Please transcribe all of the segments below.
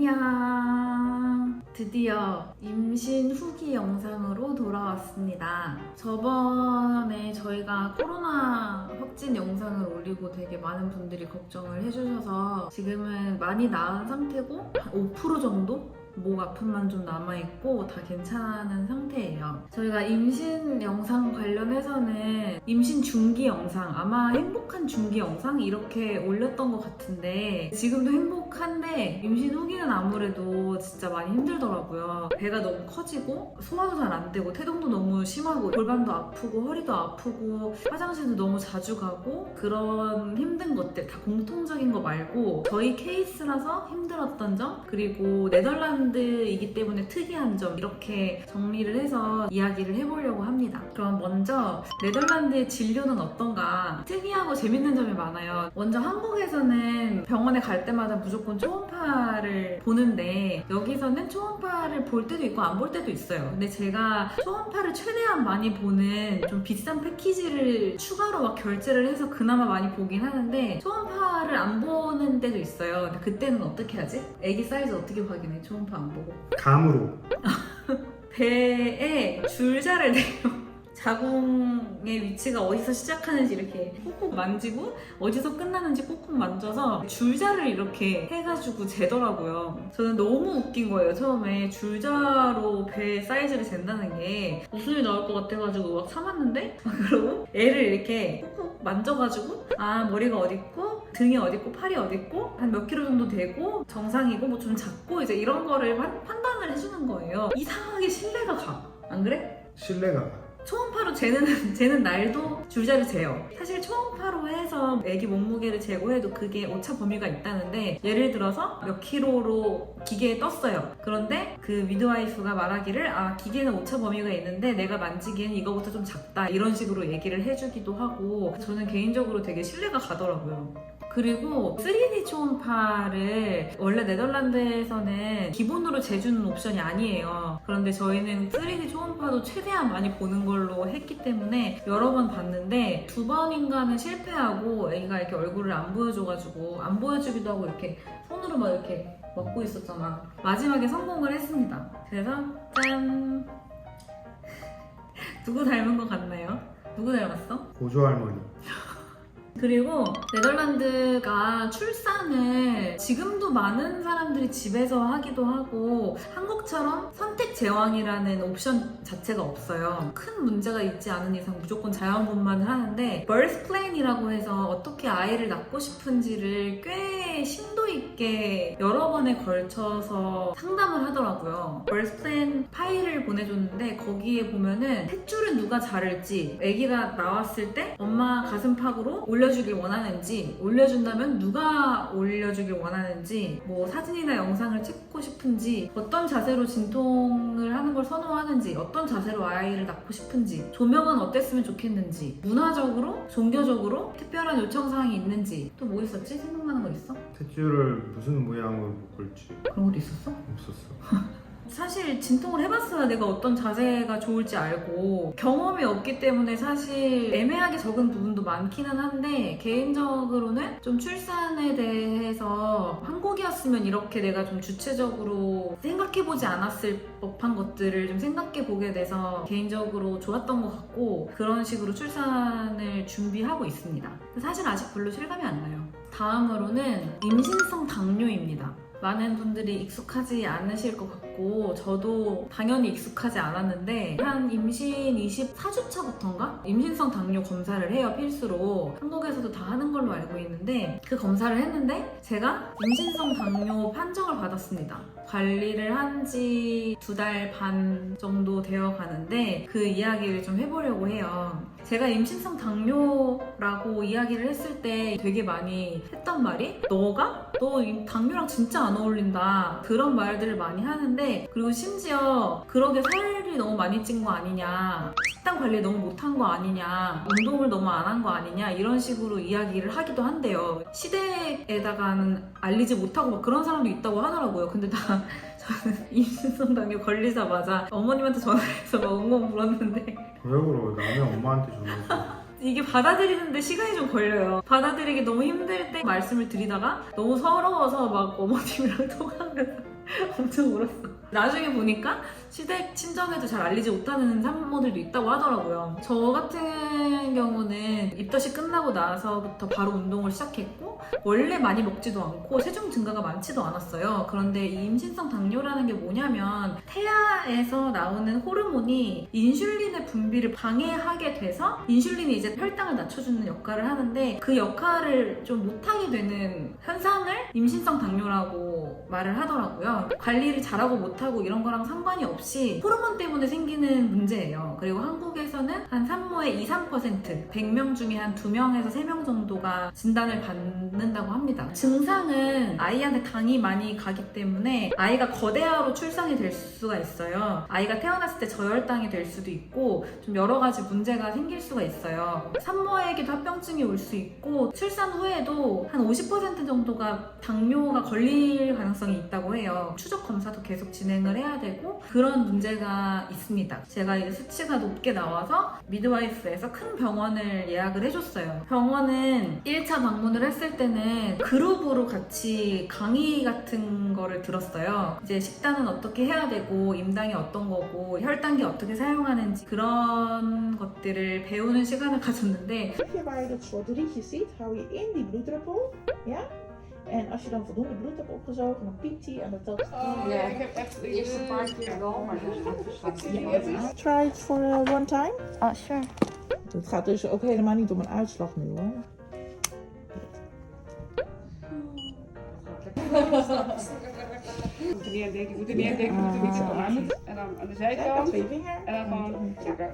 안녕. 드디어 임신 후기 영상으로 돌아왔습니다. 저번에 저희가 코로나 확진 영상을 올리고 되게 많은 분들이 걱정을 해주셔서 지금은 많이 나은 상태고 5% 정도? 목 아픔만 좀 남아있고 다 괜찮은 상태예요. 저희가 임신 영상 관련해서는 임신 중기 영상, 아마 행복한 중기 영상 이렇게 올렸던 것 같은데 지금도 행복한데 임신 후기는 아무래도 진짜 많이 힘들더라고요. 배가 너무 커지고 소화도 잘 안 되고 태동도 너무 심하고 골반도 아프고 허리도 아프고 화장실도 너무 자주 가고 그런 힘든 것들 다 공통적인 거 말고 저희 케이스라서 힘들었던 점 그리고 네덜란드이기 때문에 특이한 점 이렇게 정리를 해서 이야기를 해보려고 합니다. 그럼 먼저 네덜란드의 진료는 어떤가? 특이하고 재밌는 점이 많아요. 먼저 한국에서는 병원에 갈 때마다 무조건 초음파를 보는데 여기서는 초음파를 볼 때도 있고 안 볼 때도 있어요. 근데 제가 초음파를 최대한 많이 보는 좀 비싼 패키지를 추가로 막 결제를 해서 그나마 많이 보긴 하는데 초음파를 안 보는 때도 있어요. 근데 그때는 어떻게 하지? 애기 사이즈 어떻게 확인해? 초음파 안 보고 감으로. 배에 줄자를 대요. 자궁의 위치가 어디서 시작하는지 이렇게 꾹꾹 만지고 어디서 끝나는지 꾹꾹 만져서 줄자를 이렇게 해가지고 재더라고요. 저는 너무 웃긴 거예요. 처음에 줄자로 배 사이즈를 잰다는 게 웃음이 나올 것 같아가지고 막 참았는데 그러고 애를 이렇게 꾹꾹 만져가지고 아 머리가 어딨고 등이 어딨고 팔이 어딨고 한 몇 킬로 정도 되고 정상이고 뭐 좀 작고 이제 이런 거를 판단을 해주는 거예요. 이상하게 신뢰가 가. 안 그래? 신뢰가 가. 초음파로 재는 날도 줄자를 재요. 사실 초음파로 해서 애기 몸무게를 재고 해도 그게 오차 범위가 있다는데 예를 들어서 몇 킬로로 기계에 떴어요. 그런데 그 미드와이프가 말하기를 아 기계는 오차 범위가 있는데 내가 만지기에는 이거보다 좀 작다 이런 식으로 얘기를 해주기도 하고 저는 개인적으로 되게 신뢰가 가더라고요. 그리고 3D 초음파를 원래 네덜란드에서는 기본으로 재주는 옵션이 아니에요. 그런데 저희는 3D 초음파도 최대한 많이 보는 걸로 했기 때문에 여러 번 봤는데 2번인가는 실패하고 애기가 이렇게 얼굴을 안 보여줘가지고 안 보여주기도 하고 이렇게 손으로 막 이렇게 먹고 있었잖아. 마지막에 성공을 했습니다. 그래서 짠! 누구 닮은 것 같나요? 누구 닮았어? 고조 할머니. 그리고 네덜란드가 출산을 지금도 많은 사람들이 집에서 하기도 하고 한국처럼 선택 제왕이라는 옵션 자체가 없어요. 큰 문제가 있지 않은 이상 무조건 자연분만을 하는데 birth plan이라고 해서 어떻게 아이를 낳고 싶은지를 꽤 심도 있게 여러 번에 걸쳐서 상담을 하더라고요. birth plan 파일을 보내줬는데 거기에 보면은 탯줄은 누가 자를지 아기가 나왔을 때 엄마 가슴팍으로 올려주길 원하는지 올려준다면 누가 올려주길 원하는지 뭐 사진이나 영상을 찍고 싶은지 어떤 자세로 진통을 하는 걸 선호하는지 어떤 자세로 아이를 낳고 싶은지 조명은 어땠으면 좋겠는지 문화적으로 종교적으로 특별한 요청사항이 있는지 또 뭐 있었지? 생각나는 거 있어? 탯줄을 무슨 모양으로 묶을지 그런 것도 있었어? 없었어. 사실 진통을 해봤어야 내가 어떤 자세가 좋을지 알고 경험이 없기 때문에 사실 애매하게 적은 부분도 많기는 한데 개인적으로는 좀 출산에 대해서 한국이었으면 이렇게 내가 좀 주체적으로 생각해보지 않았을 법한 것들을 좀 생각해보게 돼서 개인적으로 좋았던 것 같고 그런 식으로 출산을 준비하고 있습니다. 사실 아직 별로 실감이 안 나요. 다음으로는 임신성 당뇨입니다. 많은 분들이 익숙하지 않으실 것 같고 저도 당연히 익숙하지 않았는데 한 임신 24주차부터인가? 임신성 당뇨 검사를 해요, 필수로. 한국에서도 다 하는 걸로 알고 있는데 그 검사를 했는데 제가 임신성 당뇨 판정을 받았습니다. 관리를 한 지 2달 반 정도 되어 가는데 그 이야기를 좀 해보려고 해요. 제가 임신성 당뇨라고 이야기를 했을 때 되게 많이 했던 말이 너가? 너 당뇨랑 진짜 안 어울린다 그런 말들을 많이 하는데 그리고 심지어 그러게 살이 너무 많이 찐 거 아니냐 식단 관리 너무 못한 거 아니냐 운동을 너무 안 한 거 아니냐 이런 식으로 이야기를 하기도 한대요. 시댁에다가는 알리지 못하고 막 그런 사람도 있다고 하더라고요. 근데 저는 임신성 당뇨 걸리자마자 어머님한테 전화해서 막 엉엉 울었는데 왜 그러? 남의 엄마한테 전화해서. 이게 받아들이는데 시간이 좀 걸려요. 받아들이기 너무 힘들 때 말씀을 드리다가 너무 서러워서 막 어머님이랑 통화하면서 엄청 울었어. 나중에 보니까 시댁 친정에도 잘 알리지 못하는 산모들도 있다고 하더라고요. 저 같은 경우는 입덧이 끝나고 나서부터 바로 운동을 시작했고 원래 많이 먹지도 않고 체중 증가가 많지도 않았어요. 그런데 이 임신성 당뇨라는 게 뭐냐면 태아에서 나오는 호르몬이 인슐린의 분비를 방해하게 돼서 인슐린이 이제 혈당을 낮춰주는 역할을 하는데 그 역할을 좀 못하게 되는 현상을 임신성 당뇨라고 말을 하더라고요. 관리를 잘하고 못하고 이런 거랑 상관이 없이 호르몬 때문에 생기는 문제예요. 그리고 한국에서는 한 산모의 2-3%, 100명 중에 한 2명에서 3명 정도가 진단을 받는다고 합니다. 증상은 아이한테 당이 많이 가기 때문에 아이가 거대아로 출산이 될 수가 있어요. 아이가 태어났을 때 저혈당이 될 수도 있고 좀 여러 가지 문제가 생길 수가 있어요. 산모에게도 합병증이 올 수 있고 출산 후에도 한 50% 정도가 당뇨가 걸릴 가능성이 있다고 해요. 추적 검사도 계속 진행을 해야 되고 그런 문제가 있습니다. 제가 이제 수치가 높게 나와서 미드와이프에서 큰 병원을 예약을 해줬어요. 병원은 1차 방문을 했을 때는 그룹으로 같이 강의 같은 거를 들었어요. 이제 식단은 어떻게 해야 되고 임당이 어떤 거고 혈당계 어떻게 사용하는지 그런 것들을 배우는 시간을 가졌는데 Waar je dat zwarte rietje ziet, hou je in die bloeddruppel. Ja? En als je dan voldoende bloed hebt opgezogen, dan piept hij en dat telt. Ja, ik heb echt de eerste paar keer wel, maar dat is interessant. Try it for one time. Ah, sure. Het gaat dus ook helemaal niet om een uitslag nu hoor. Je moet er niet aan denken, je moet er niet aan denken, je moet er niet zo aan. En dan aan de Kijk, met zijkant. twee vingers. En dan gewoon trekken.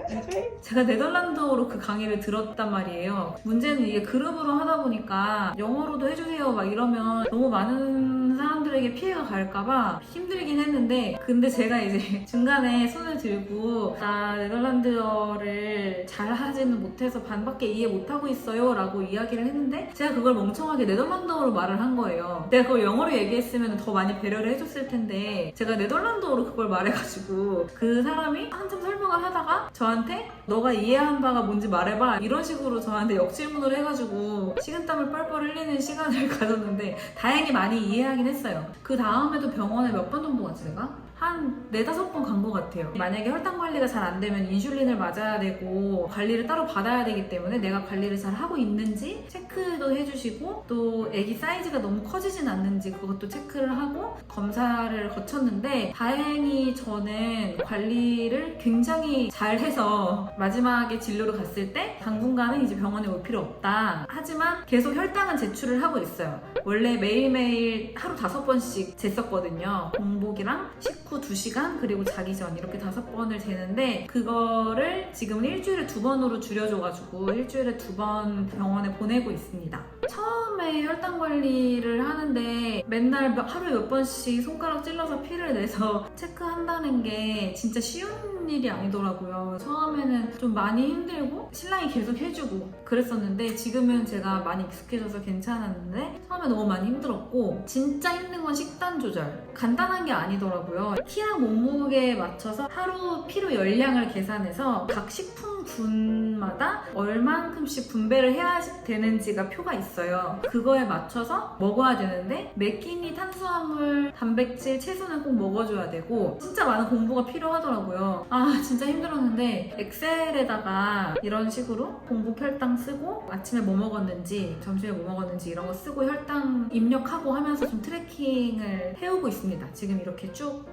Ja, twee. 제가 네덜란드어로 그 강의를 들었단 말이에요. 문제는 이게 그룹으로 하다 보니까 영어로도 해주세요 막 이러면 너무 많은 사람들에게 피해가 갈까봐 힘들긴 했는데 근데 제가 이제 중간에 손을 들고 나 네덜란드어를 잘 하지는 못해서 반밖에 이해 못하고 있어요 라고 이야기를 했는데 제가 그걸 멍청하게 네덜란드어로 말을 한 거예요. 내가 그걸 영어로 얘기했으면 더 많이 배려를 해줬을 텐데 제가 네덜란드어로 그걸 말해가지고 그 사람이 한참 설명을 하다가 저한테 너가 이해한 바가 뭔지 말해봐 이런 식으로 저한테 역질문을 해가지고 식은땀을 뻘뻘 흘리는 시간을 가졌는데 다행히 많이 이해하긴 했어요. 그 다음에도 병원에 몇 번 정도 갔지 내가? 한 4-5번 간 것 같아요. 만약에 혈당 관리가 잘 안 되면 인슐린을 맞아야 되고 관리를 따로 받아야 되기 때문에 내가 관리를 잘 하고 있는지 체크도 해주시고 또 애기 사이즈가 너무 커지진 않는지 그것도 체크를 하고 검사를 거쳤는데 다행히 저는 관리를 굉장히 잘 해서 마지막에 진료를 갔을 때 당분간은 이제 병원에 올 필요 없다. 하지만 계속 혈당은 제출을 하고 있어요. 원래 매일매일 하루 5번씩 쟀었거든요. 공복이랑 식후 2시간 그리고 자기 전 이렇게 5번을 재는데 그거를 지금 일주일에 2번으로 줄여줘가지고 일주일에 2번 병원에 보내고 있습니다. 처음에 혈당 관리를 하는데 맨날 하루에 몇 번씩 손가락 찔러서 피를 내서 체크한다는 게 진짜 쉬운 일이 아니더라고요. 처음에는 좀 많이 힘들고 신랑이 계속 해주고 그랬었는데 지금은 제가 많이 익숙해져서 괜찮았는데 처음에 너무 많이 힘들었고 진짜 힘든 건 식단 조절. 간단한 게 아니더라고요. 키랑 몸무게에 맞춰서 하루 필요 열량을 계산해서 각 식품군마다 얼만큼씩 분배를 해야 되는지가 표가 있어요. 그거에 맞춰서 먹어야 되는데 매 끼니 탄수화물, 단백질, 채소는 꼭 먹어줘야 되고 진짜 많은 공부가 필요하더라고요. 아 진짜 힘들었는데 엑셀에다가 이런 식으로 공복 혈당 쓰고 아침에 뭐 먹었는지 점심에 뭐 먹었는지 이런 거 쓰고 혈당 입력하고 하면서 좀 트래킹을 해오고 있습니다. 지금 이렇게 쭉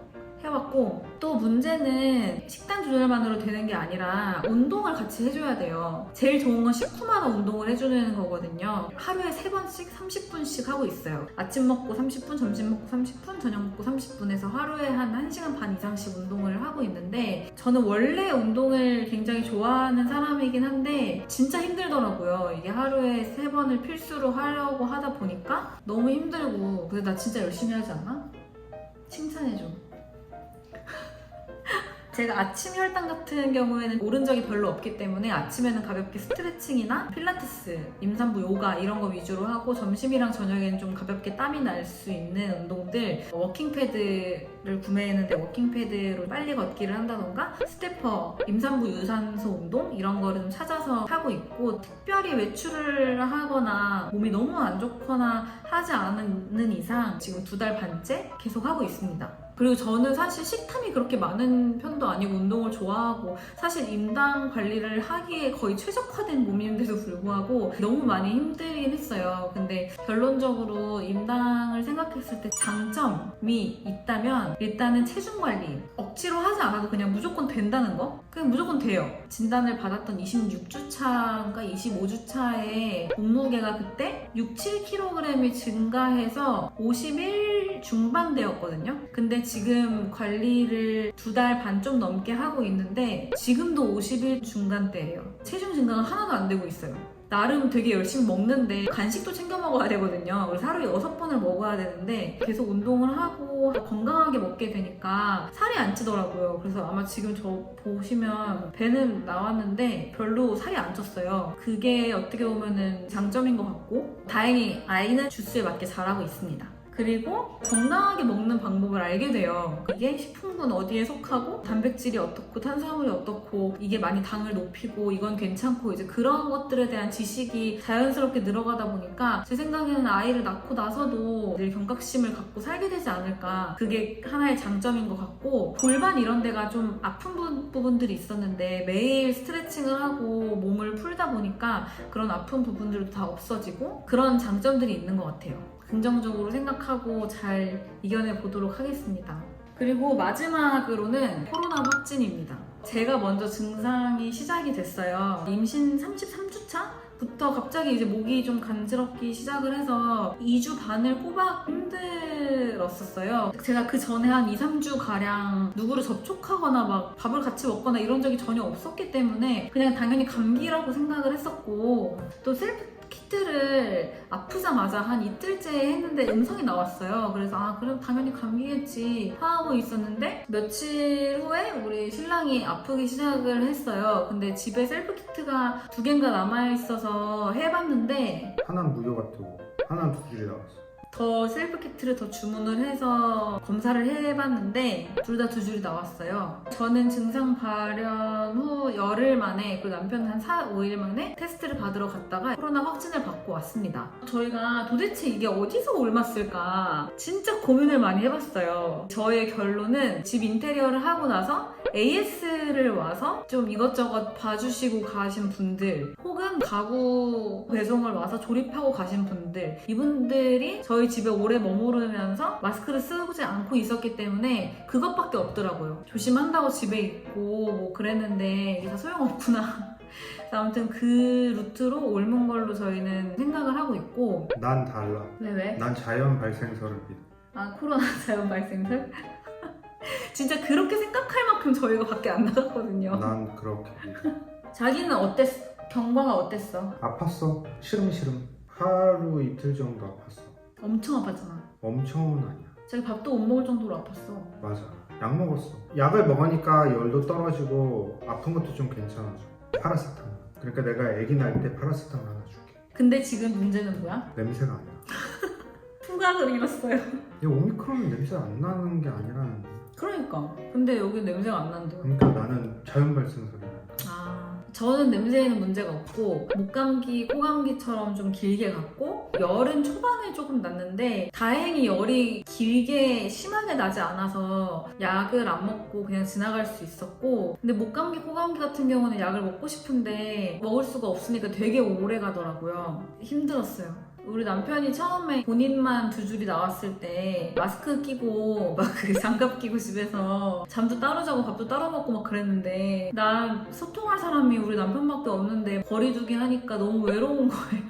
해왔고 또 문제는 식단 조절만으로 되는 게 아니라 운동을 같이 해줘야 돼요. 제일 좋은 건 식후마다 운동을 해주는 거거든요. 하루에 3번씩 30분씩 하고 있어요. 아침 먹고 30분, 점심 먹고 30분, 저녁 먹고 30분에서 하루에 한 1시간 반 이상씩 운동을 하고 있는데 저는 원래 운동을 굉장히 좋아하는 사람이긴 한데 진짜 힘들더라고요. 이게 하루에 3번을 필수로 하려고 하다 보니까 너무 힘들고 근데 나 진짜 열심히 하지 않아? 칭찬해줘. 제가 아침 혈당 같은 경우에는 오른 적이 별로 없기 때문에 아침에는 가볍게 스트레칭이나 필라테스, 임산부 요가 이런 거 위주로 하고 점심이랑 저녁에는 좀 가볍게 땀이 날 수 있는 운동들 워킹 패드를 구매했는데 워킹 패드로 빨리 걷기를 한다던가 스태퍼, 임산부 유산소 운동 이런 거를 좀 찾아서 하고 있고 특별히 외출을 하거나 몸이 너무 안 좋거나 하지 않는 이상 지금 2달 반째 계속 하고 있습니다. 그리고 저는 사실 식탐이 그렇게 많은 편도 아니고 운동을 좋아하고 사실 임당 관리를 하기에 거의 최적화된 몸인데도 불구하고 너무 많이 힘들긴 했어요. 근데 결론적으로 임당을 생각했을 때 장점이 있다면 일단은 체중 관리 억지로 하지 않아도 그냥 무조건 된다는 거? 그냥 무조건 돼요. 진단을 받았던 26주차인가 25주차에 몸무게가 그때 6, 7kg이 증가해서 51 중반대였거든요. 근데 지금 관리를 2달 반 좀 넘게 하고 있는데 지금도 51 중간대예요. 체중 증가가 하나도 안 되고 있어요. 나름 되게 열심히 먹는데 간식도 챙겨 먹어야 되거든요. 그래서 하루에 6번을 먹어야 되는데 계속 운동을 하고 건강하게 먹게 되니까 살이 안 찌더라고요. 그래서 아마 지금 저 보시면 배는 나왔는데 별로 살이 안 쪘어요. 그게 어떻게 보면은 장점인 것 같고 다행히 아이는 주스에 맞게 자라고 있습니다. 그리고 건강하게 먹는 방법을 알게 돼요. 이게 식품군 어디에 속하고 단백질이 어떻고 탄수화물이 어떻고 이게 많이 당을 높이고 이건 괜찮고 이제 그런 것들에 대한 지식이 자연스럽게 늘어가다 보니까 제 생각에는 아이를 낳고 나서도 늘 경각심을 갖고 살게 되지 않을까. 그게 하나의 장점인 것 같고 골반 이런 데가 좀 아픈 부분들이 있었는데 매일 스트레칭을 하고 몸을 풀다 보니까 그런 아픈 부분들도 다 없어지고 그런 장점들이 있는 것 같아요. 긍정적으로 생각하고 잘 이겨내 보도록 하겠습니다. 그리고 마지막으로는 코로나 확진입니다. 제가 먼저 증상이 시작이 됐어요. 임신 33주차부터 갑자기 이제 목이 좀 간지럽기 시작을 해서 2주 반을 꼬박 힘들었었어요. 제가 그 전에 한 2, 3주 가량 누구를 접촉하거나 막 밥을 같이 먹거나 이런 적이 전혀 없었기 때문에 그냥 당연히 감기라고 생각을 했었고 또 셀프 키트를 아프자마자 한 이틀째 했는데 음성이 나왔어요. 그래서 아 그럼 당연히 감기겠지 하고 있었는데 며칠 후에 우리 신랑이 아프기 시작을 했어요. 근데 집에 셀프 키트가 2개인가 남아있어서 해봤는데 하나는 무효 같고 하나는 2줄이 나왔어. 더 셀프 키트를 더 주문을 해서 검사를 해봤는데 둘 다 2줄이 나왔어요. 저는 증상 발현 후 열흘 만에 그리고 남편은 한 4, 5일 만에 테스트를 받으러 갔다가 코로나 확진을 받고 왔습니다. 저희가 도대체 이게 어디서 옮았을까 진짜 고민을 많이 해봤어요. 저의 결론은 집 인테리어를 하고 나서 AS를 와서 좀 이것저것 봐주시고 가신 분들 혹은 가구 배송을 와서 조립하고 가신 분들 이분들이 저희 집에 오래 머무르면서 마스크를 쓰지 않고 있었기 때문에 그것밖에 없더라고요. 조심한다고 집에 있고 뭐 그랬는데 이게 다 소용없구나. 아무튼 그 루트로 옮은 걸로 저희는 생각을 하고 있고 난 달라. 왜? 난 자연 발생설을 믿어. 아 코로나 자연 발생설? 진짜 그렇게 생각할 만큼 저희가 밖에 안 나갔거든요. 난 그렇게 믿어. 자기는 어땠어? 경과가 어땠어? 아팠어. 시름시름. 하루 이틀 정도 아팠어. 엄청 아팠잖아. 엄청은 아니야. 자기 밥도 못 먹을 정도로 아팠어. 맞아. 약 먹었어. 약을 먹으니까 열도 떨어지고 아픈 것도 좀 괜찮아져. 파라세타몰. 그러니까 내가 아기 낳을 때 파라세타몰 하나 줄게. 근데 지금 문제는 뭐야? 냄새가 아니야. 후각을 잃었어요. 이 오미크론은 냄새 안 나는 게 아니라는. 그러니까. 근데 여기 냄새가 안 난대요. 그러니까 나는 자연 발생설이야. 저는 냄새에는 문제가 없고 목감기, 코감기처럼 좀 길게 갔고 열은 초반에 조금 났는데 다행히 열이 길게 심하게 나지 않아서 약을 안 먹고 그냥 지나갈 수 있었고 근데 목감기, 코감기 같은 경우는 약을 먹고 싶은데 먹을 수가 없으니까 되게 오래 가더라고요. 힘들었어요. 우리 남편이 처음에 본인만 2줄이 나왔을 때 마스크 끼고 막 그 장갑 끼고 집에서 잠도 따로 자고 밥도 따로 먹고 막 그랬는데 난 소통할 사람이 우리 남편밖에 없는데 거리두기 하니까 너무 외로운 거예요.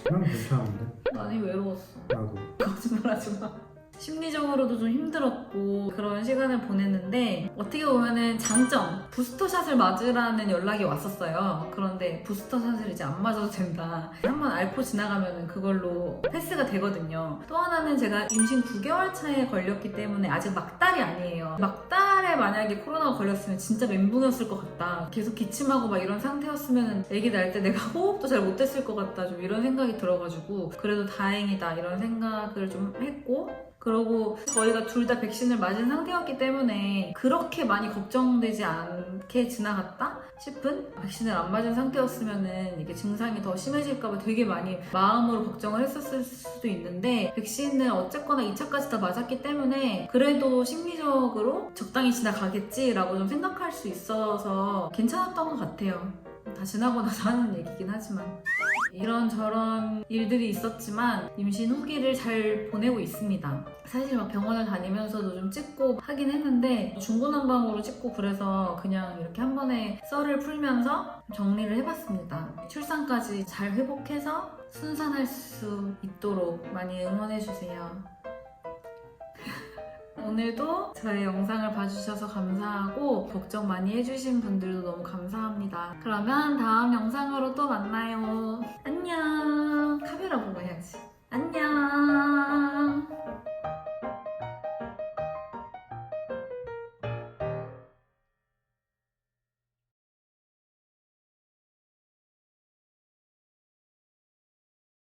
그냥 괜찮은데? 많이 외로웠어. 나도. 거짓말하지 마. 심리적으로도 좀 힘들었고 그런 시간을 보냈는데 어떻게 보면은 장점 부스터샷을 맞으라는 연락이 왔었어요. 그런데 부스터샷을 이제 안 맞아도 된다. 한번 앓고 지나가면 그걸로 패스가 되거든요. 또 하나는 제가 임신 9개월 차에 걸렸기 때문에 아직 막달이 아니에요. 막달에 만약에 코로나가 걸렸으면 진짜 멘붕이었을 것 같다. 계속 기침하고 막 이런 상태였으면 아기 날 때 내가 호흡도 잘 못했을 것 같다. 좀 이런 생각이 들어가지고 그래도 다행이다 이런 생각을 좀 했고, 그리고 저희가 둘 다 백신을 맞은 상태였기 때문에 그렇게 많이 걱정되지 않게 지나갔다 싶은, 백신을 안 맞은 상태였으면은 이게 증상이 더 심해질까봐 되게 많이 마음으로 걱정을 했었을 수도 있는데, 백신을 어쨌거나 2차까지 다 맞았기 때문에 그래도 심리적으로 적당히 지나가겠지라고 좀 생각할 수 있어서 괜찮았던 것 같아요. 다 지나고 나서 하는 얘기긴 하지만. 이런저런 일들이 있었지만 임신 후기를 잘 보내고 있습니다. 사실 막 병원을 다니면서도 좀 찍고 하긴 했는데 중구난방으로 찍고 그래서 그냥 이렇게 한 번에 썰을 풀면서 정리를 해봤습니다. 출산까지 잘 회복해서 순산할 수 있도록 많이 응원해주세요. 오늘도 저의 영상을 봐주셔서 감사하고 걱정 많이 해주신 분들도 너무 감사합니다. 그러면 다음 영상으로 또 만나요.